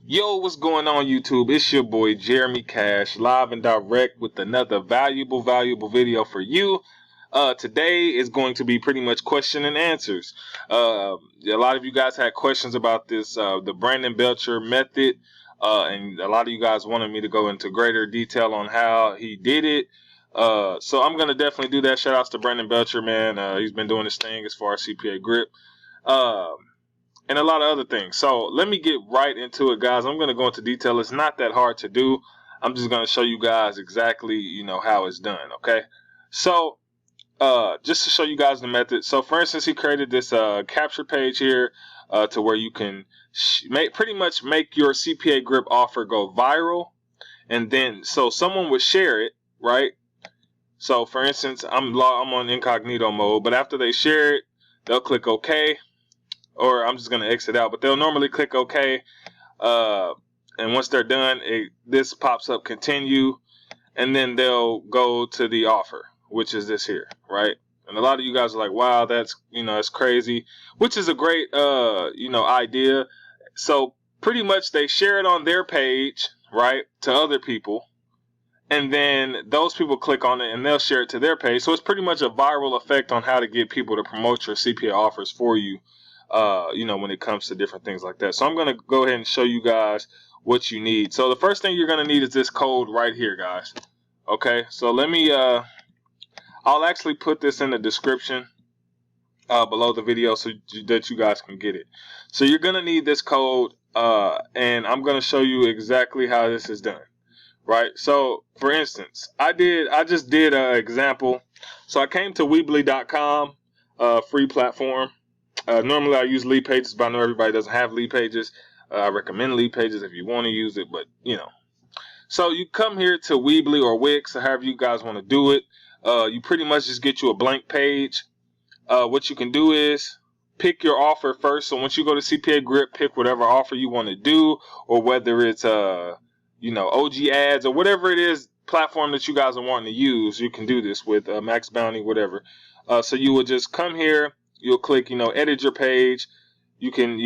Yo, what's going on YouTube? It's your boy Jeremy Cash, live and direct with another valuable video for you. Today is going to be pretty much question and answers. A lot of you guys had questions about this, the Brandon Belcher method, and a lot of you guys wanted me to go into greater detail on how he did it. So I'm going to definitely do that. Shout outs to Brandon Belcher, man. He's been doing this thing as far as Cpagrip. And a lot of other things. So let me get right into it, guys. I'm going to go into detail. It's not that hard to do. I'm just going to show you guys exactly, how it's done, okay? So just to show you guys the method. So for instance, he created this capture page here to where you can pretty much make your Cpagrip offer go viral. And then, so someone would share it, right? So for instance, I'm on incognito mode, but after they share it, they'll click OK. Or I'm just going to exit out, but they'll normally click OK. And once they're done, this pops up continue. And then they'll go to the offer, which is this here, right? And a lot of you guys are like, wow, that's, it's crazy, which is a great, idea. So pretty much they share it on their page, right, to other people. And then those people click on it and they'll share it to their page. So it's pretty much a viral effect on how to get people to promote your CPA offers for you. When it comes to different things like that. So I'm going to go ahead and show you guys what you need. So the first thing you're going to need is this code right here, guys. Okay, so let me, I'll actually put this in the description below the video so that you guys can get it. So you're going to need this code, and I'm going to show you exactly how this is done. Right, so for instance, I just did an example. So I came to Weebly.com, free platform. Normally I use lead pages, but I know everybody doesn't have lead pages. I recommend lead pages if you want to use it, but So you come here to Weebly or Wix, or however you guys want to do it. You pretty much just get you a blank page. What you can do is pick your offer first. So once you go to Cpagrip, pick whatever offer you want to do, or whether it's OG ads or whatever it is platform that you guys are wanting to use. You can do this with Max Bounty, whatever. So you will just come here. You'll click, edit your page. You can,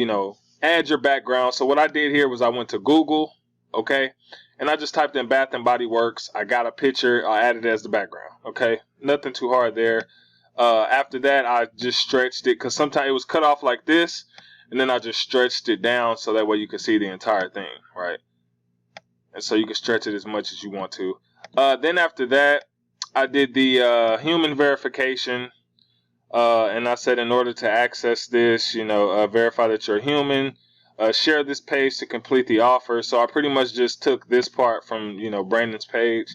add your background. So what I did here was I went to Google, okay, and I just typed in Bath and Body Works. I got a picture. I added it as the background, okay. Nothing too hard there. After that, I just stretched it because sometimes it was cut off like this, and then I just stretched it down so that way you can see the entire thing, right? And so you can stretch it as much as you want to. Then after that, I did the human verification. And I said, in order to access this, verify that you're human, share this page to complete the offer. So I pretty much just took this part from, Brandon's page,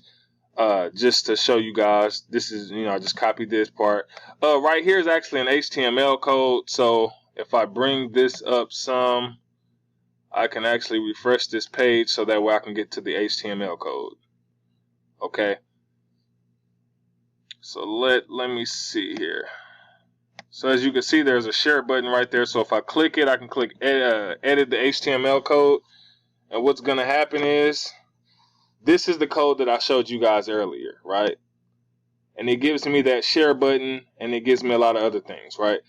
just to show you guys. This is, I just copied this part. Right here is actually an HTML code. So if I bring this up some, I can actually refresh this page so that way I can get to the HTML code. Okay. So let me see here. So as you can see, there's a share button right there. So if I click it, I can click edit the HTML code. And what's going to happen is, this is the code that I showed you guys earlier, right? And it gives me that share button, and it gives me a lot of other things, right?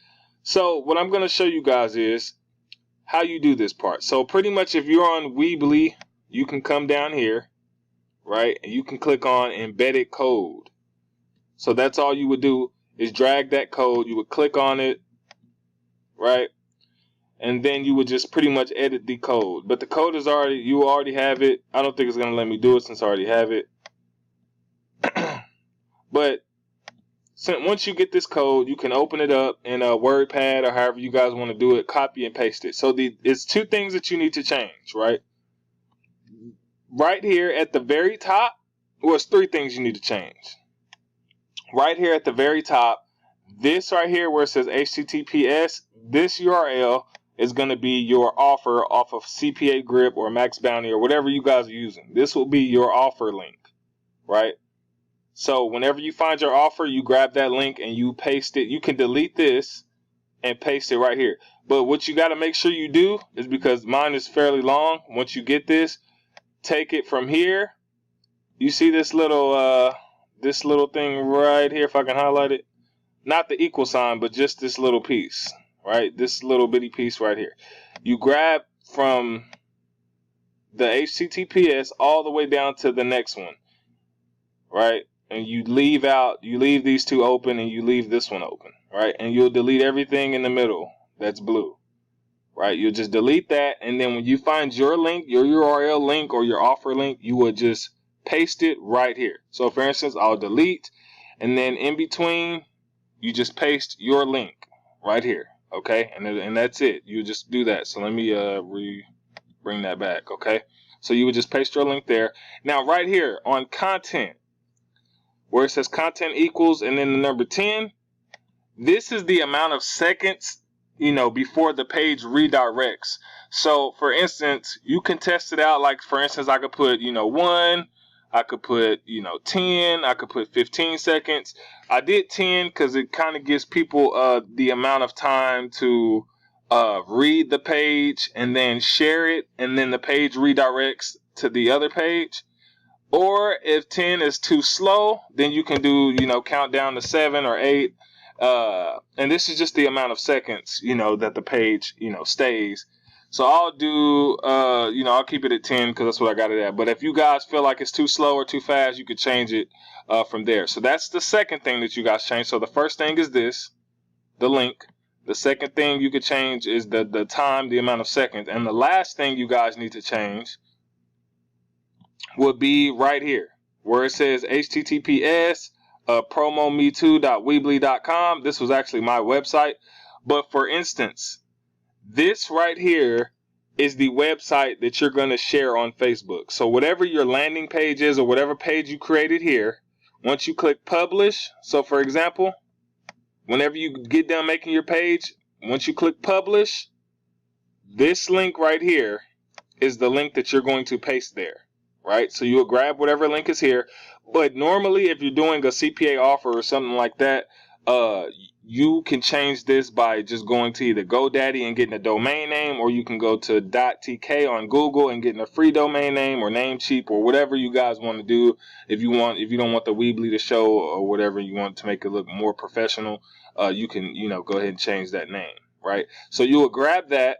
So what I'm going to show you guys is how you do this part. So pretty much if you're on Weebly, you can come down here, right? And you can click on embedded code. So that's all you would do. Is drag that code, you would click on it, right? And then you would just pretty much edit the code. But the code is you already have it. I don't think it's going to let me do it since I already have it. But once you get this code, you can open it up in a WordPad or however you guys want to do it, copy and paste it. So it's two things that you need to change, right? Right here at the very top, well, it's three things you need to change. Right here at the very top, this right here where it says HTTPS, this URL is going to be your offer off of Cpagrip or Max Bounty or whatever you guys are using. This will be your offer link, right? So whenever you find your offer, you grab that link and you paste it. You can delete this and paste it right here. But what you got to make sure you do is, because mine is fairly long, once you get this, take it from here. You see this little thing right here, if I can highlight it, not the equal sign, but just this little piece, right? This little bitty piece right here. You grab from the HTTPS all the way down to the next one, right? And you leave these two open and you leave this one open, right? And you'll delete everything in the middle that's blue, right? You'll just delete that, and then when you find your link, your URL link or your offer link, you will just paste it right here. So for instance, I'll delete, and then in between, you just paste your link right here, okay? And that's it. You just do that. So let me bring that back, okay? So you would just paste your link there. Now right here on content, where it says content equals and then the number 10, this is the amount of seconds, before the page redirects. So for instance, you can test it out. Like for instance, I could put, 1, I could put, 10, I could put 15 seconds. I did 10 because it kind of gives people the amount of time to read the page and then share it, and then the page redirects to the other page. Or if 10 is too slow, then you can do, count down to 7 or 8. And this is just the amount of seconds, that the page, stays. So I'll do, I'll keep it at 10 because that's what I got it at. But if you guys feel like it's too slow or too fast, you could change it from there. So that's the second thing that you guys change. So the first thing is this, the link. The second thing you could change is the time, the amount of seconds. And the last thing you guys need to change would be right here where it says HTTPS promometoo.weebly.com. This was actually my website, but for instance, this right here is the website that you're going to share on Facebook. So whatever your landing page is or whatever page you created here, once you click publish, so for example, whenever you get done making your page, once you click publish, this link right here is the link that you're going to paste there. Right? So you'll grab whatever link is here. But normally if you're doing a CPA offer or something like that, you can change this by just going to either GoDaddy and getting a domain name, or you can go to .tk on Google and getting a free domain name, or Namecheap, or whatever you guys want to do. If you don't want the Weebly to show or whatever, you want to make it look more professional, you can, go ahead and change that name, right? So you would grab that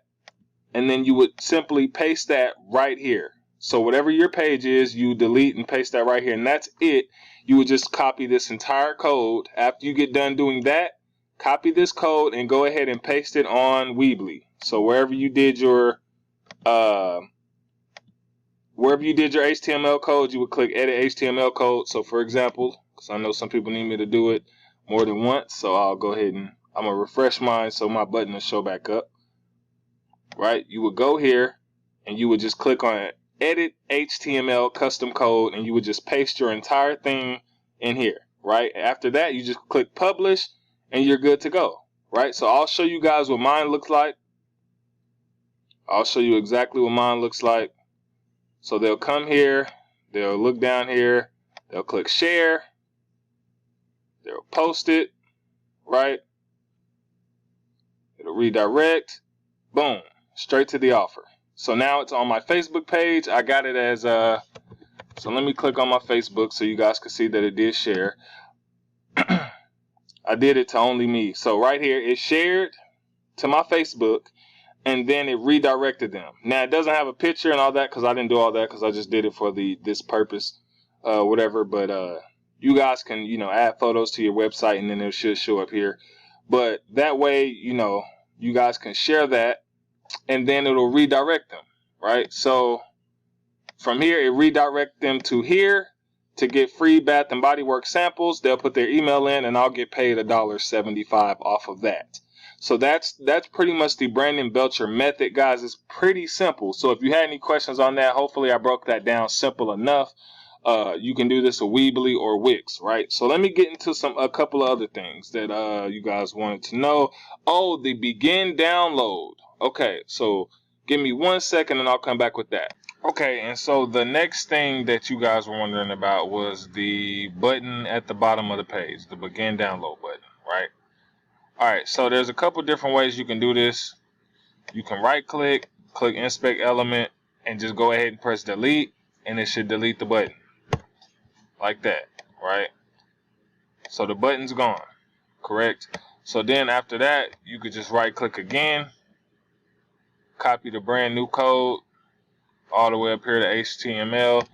and then you would simply paste that right here. So whatever your page is, you delete and paste that right here, and that's it. You would just copy this entire code. After you get done doing that, copy this code and go ahead and paste it on Weebly. So wherever you did your HTML code, you would click edit HTML code. So for example, because I know some people need me to do it more than once, so I'll go ahead and I'm gonna refresh mine so my button will show back up. Right? You would go here and you would just click on it. Edit HTML custom code, and you would just paste your entire thing in here, right? After that, you just click publish and you're good to go, right? So I'll show you guys what mine looks like. I'll show you exactly what mine looks like. So they'll come here, they'll look down here, they'll click share, they'll post it, right? It'll redirect, boom, straight to the offer. So now it's on my Facebook page. I got it as so let me click on my Facebook so you guys can see that it did share. I did it to only me. So right here, it shared to my Facebook, and then it redirected them. Now it doesn't have a picture and all that because I didn't do all that because I just did it for this purpose, whatever. But you guys can, add photos to your website and then it should show up here. But that way, you guys can share that, and then it'll redirect them, right? So from here, it redirect them to here to get free Bath and Body Works samples. They'll put their email in, and I'll get paid $1.75 off of that. So that's pretty much the Brandon Belcher method, guys. It's pretty simple. So if you had any questions on that, hopefully I broke that down simple enough. You can do this with Weebly or Wix, right? So let me get into a couple of other things that you guys wanted to know. Oh, the begin download. Okay, so give me 1 second and I'll come back with that. Okay, and so the next thing that you guys were wondering about was the button at the bottom of the page, the begin download button, right? All right, so there's a couple different ways you can do this. You can right click, click inspect element, and just go ahead and press delete, and it should delete the button like that, right? So the button's gone, correct? So then after that, you could just right click again, copy the brand new code, all the way up here to HTML.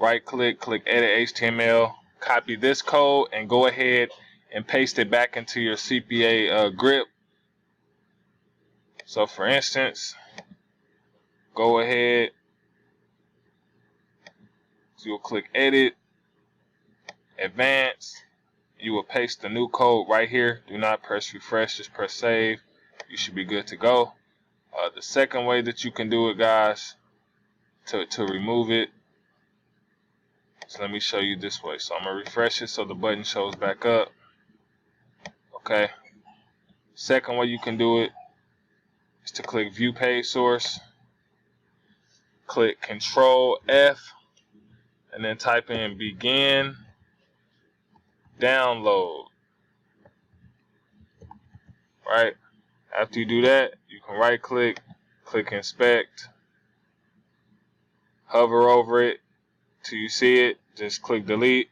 Right click, click edit HTML, copy this code, and go ahead and paste it back into your CPA grip. So for instance, go ahead, so you'll click edit, advanced, you will paste the new code right here. Do not press refresh, just press save. You should be good to go. The second way that you can do it, guys, to remove it, so let me show you this way. So I'm gonna refresh it so the button shows back up. Okay. Second way you can do it is to click view page source, click Control F, and then type in begin download. Right? After you do that, you can right click, click inspect, hover over it till you see it, just click delete,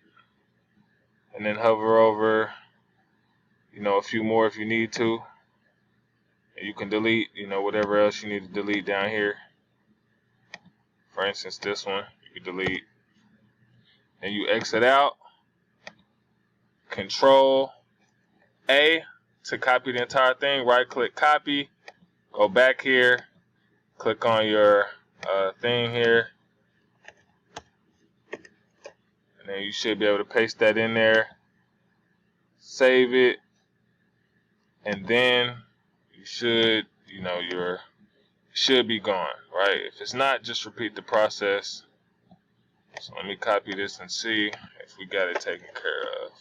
and then hover over, a few more if you need to. And you can delete, whatever else you need to delete down here. For instance, this one, you can delete. Then you exit out, Control A to copy the entire thing, right click copy, go back here, click on your thing here, and then you should be able to paste that in there, save it, and then you should, should be gone, right? If it's not, just repeat the process. So let me copy this and see if we got it taken care of.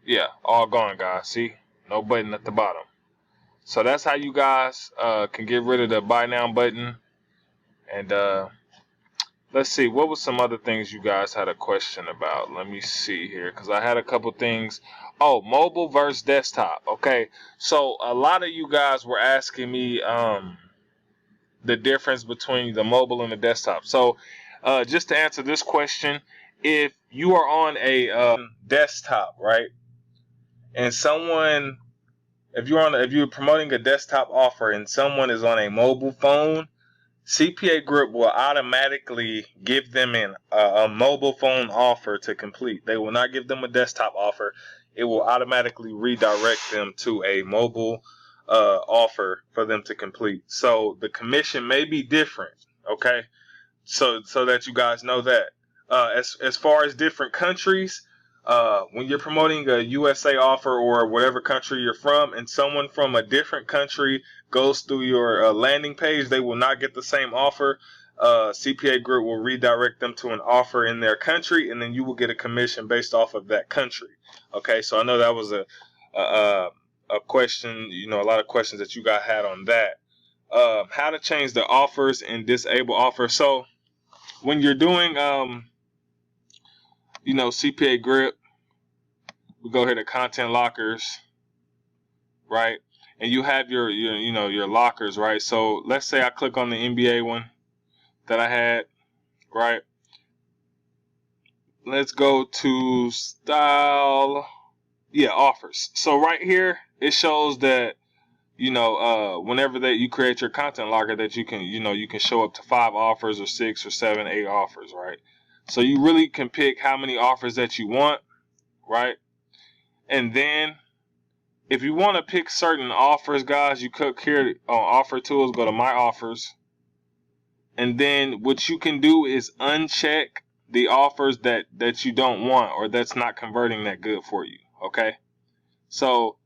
Yeah, all gone, guys. See? No button at the bottom. So that's how you guys can get rid of the buy now button. And let's see, what was some other things you guys had a question about? Let me see here, because I had a couple things. Oh, mobile versus desktop. Okay, so a lot of you guys were asking me the difference between the mobile and the desktop. So just to answer this question, if you are on a desktop, right, and someone, if you're promoting a desktop offer and someone is on a mobile phone, Cpagrip will automatically give them a mobile phone offer to complete. They will not give them a desktop offer. It will automatically redirect them to a mobile offer for them to complete. So the commission may be different, okay? So that you guys know that. As far as different countries, when you're promoting a USA offer or whatever country you're from, and someone from a different country goes through your landing page, they will not get the same offer. Cpagrip will redirect them to an offer in their country, and then you will get a commission based off of that country. Okay, so I know that was a question, a lot of questions that you guys had on that. How to change the offers and disable offers. So when you're doing Cpagrip, we go here to content lockers, right? And you have your lockers, right? So let's say I click on the NBA one that I had, right? Let's go to style, offers. So right here it shows that whenever that you create your content locker, that you can show up to 5 offers or 6 or 7, 8 offers, right? So you really can pick how many offers that you want, right? And then if you want to pick certain offers, guys, you click here on offer tools, go to my offers. And then what you can do is uncheck the offers that you don't want, or that's not converting that good for you. Okay. So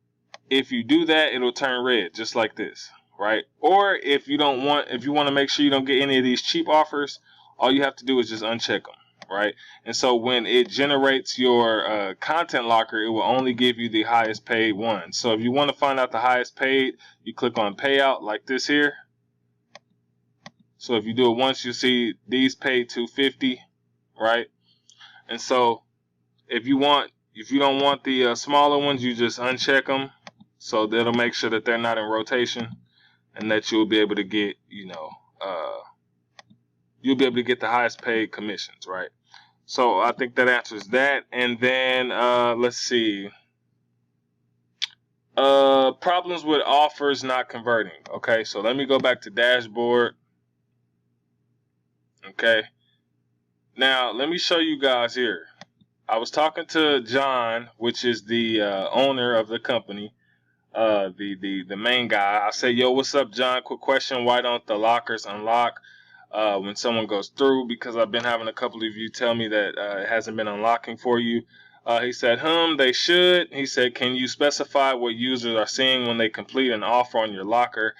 if you do that, it'll turn red just like this, right? Or if you want to make sure you don't get any of these cheap offers, all you have to do is just uncheck them. Right? And so when it generates your content locker, it will only give you the highest paid one. So if you want to find out the highest paid, you click on payout like this here. So if you do it once, you see these paid $250, right? And so if you don't want the smaller ones, you just uncheck them. So that'll make sure that they're not in rotation, and that you'll be able to get, you'll be able to get the highest paid commissions, right? So I think that answers that. And then let's see. Problems with offers not converting. Okay, so let me go back to dashboard. Okay. Now, let me show you guys here. I was talking to John, which is the owner of the company, the main guy. I said, yo, what's up, John? Quick question. Why don't the lockers unlock when someone goes through? Because I've been having a couple of you tell me that it hasn't been unlocking for you. He said, they should. He said, can you specify what users are seeing when they complete an offer on your locker?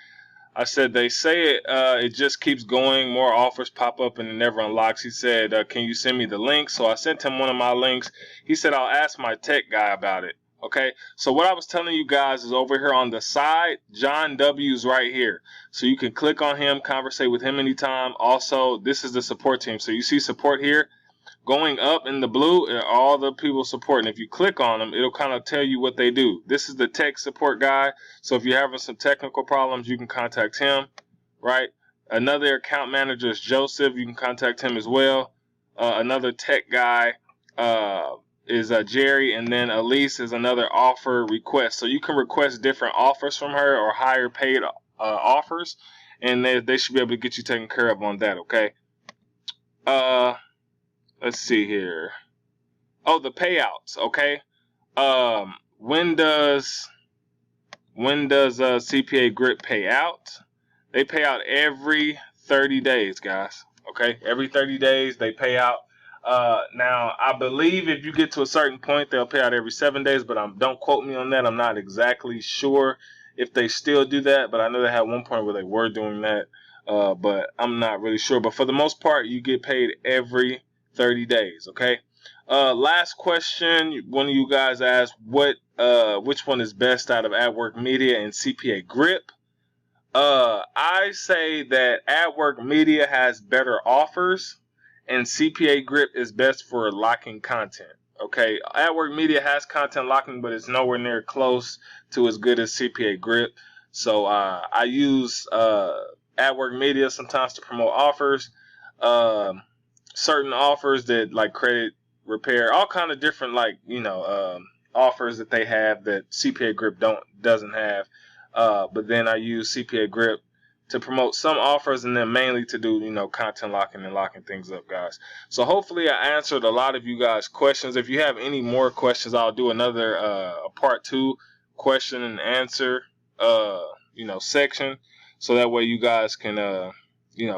I said, they say it just keeps going. More offers pop up and it never unlocks. He said, can you send me the link? So I sent him one of my links. He said, I'll ask my tech guy about it. Okay, so what I was telling you guys is over here on the side, John W's right here. So you can click on him, conversate with him anytime. Also, this is the support team. So you see support here. Going up in the blue are all the people supporting. If you click on them, it'll kind of tell you what they do. This is the tech support guy. So if you're having some technical problems, you can contact him, right? Another account manager is Joseph. You can contact him as well. Another tech guy is Jerry. And then Elise is another offer request. So you can request different offers from her or higher paid offers. And they should be able to get you taken care of on that, okay? Let's see here. Oh, the payouts, okay? When does Cpagrip pay out? They pay out every 30 days, guys. Okay, every 30 days they pay out. Now I believe if you get to a certain point, they'll pay out every 7 days, but don't quote me on that. I'm not exactly sure if they still do that, but I know they had one point where they were doing that. But I'm not really sure. But for the most part, you get paid every 30 days, okay? Last question. One of you guys asked which one is best out of AdWork Media and Cpagrip. I say that AdWork Media has better offers and Cpagrip is best for locking content. Okay, AdWork Media has content locking, but it's nowhere near close to as good as Cpagrip. So I use AdWork Media sometimes to promote offers. Certain offers that like credit repair, all kind of different offers that they have that Cpagrip doesn't have. But then I use Cpagrip to promote some offers and then mainly to do content locking and locking things up, guys. So hopefully I answered a lot of you guys' questions. If you have any more questions, I'll do another part 2 question and answer section, so that way you guys can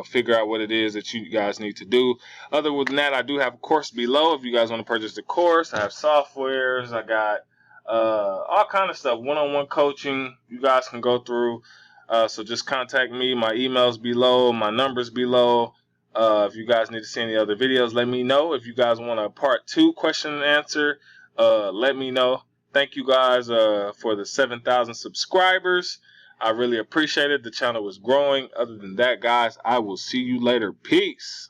figure out what it is that you guys need to do. Other than that, I do have a course below. If you guys want to purchase the course, I have softwares. I got all kind of stuff. One-on-one coaching you guys can go through. So just contact me. My email's below. My number's below. If you guys need to see any other videos, let me know. If you guys want a part 2 question and answer, let me know. Thank you guys for the 7,000 subscribers. I really appreciate it. The channel is growing. Other than that, guys, I will see you later. Peace.